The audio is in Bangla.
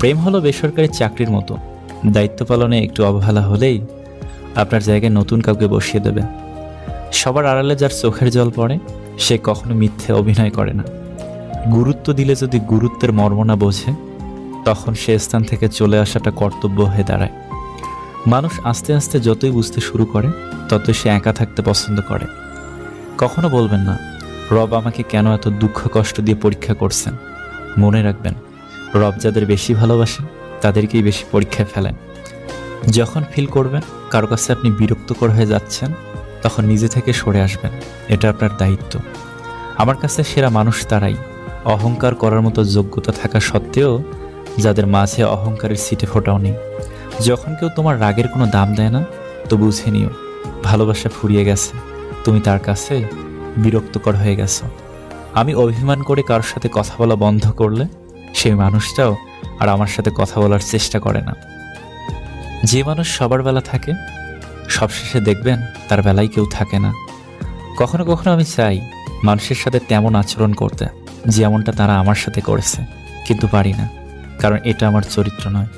প্রেম হলো বেসরকারি চাকরির মতো, দায়িত্ব পালনে একটু অবহেলা হলেই আপনার জায়গায় নতুন কাউকে বসিয়ে দেবে। সবার আড়ালে যার চোখের জল পড়ে সে কখনো মিথ্যে অভিনয় করে না। গুরুত্ব দিলে যদি গুরুত্বের মর্ম না বোঝে, তখন সে স্থান থেকে চলে আসাটা কর্তব্য হয়ে দাঁড়ায়। মানুষ আস্তে আস্তে যতই বুঝতে শুরু করে ততই সে একা থাকতে পছন্দ করে। কখনো বলবেন না, রব আমাকে কেন এত দুঃখ কষ্ট দিয়ে পরীক্ষা করছেন। মনে রাখবেন, রব যাদের বেশি ভালোবাসেন তাদেরকেই বেশি পরীক্ষায় ফেলেন। যখন ফিল করবেন কারো কাছে আপনি বিরক্তকর হয়ে যাচ্ছেন, তখন নিজে থেকে সরে আসবেন। এটা আপনার দায়িত্ব। আমার কাছে সেরা মানুষ তারাই, অহংকার করার মতো যোগ্যতা থাকা সত্ত্বেও যাদের মাঝে অহংকারের সিটে ফোটাও নেই। যখন কেউ তোমার রাগের কোনো দাম দেয় না, তো বুঝে নিও ভালোবাসা ফুরিয়ে গেছে, তুমি তার কাছে বিরক্তকর হয়ে গেছো। আমি অভিমান করে কারোর সাথে কথা বলা বন্ধ করলে সেই মানুষটাও আর আমার সাথে কথা বলার চেষ্টা করে না। যে মানুষ সবার বেলা থাকে, সবশেষে দেখবেন তার বেলায় কেউ থাকে না। কখনো কখনো আমি চাই মানুষের সাথে তেমন আচরণ করতে যেমনটা তারা আমার সাথে করেছে, কিন্তু পারি না, কারণ এটা আমার চরিত্র নয়।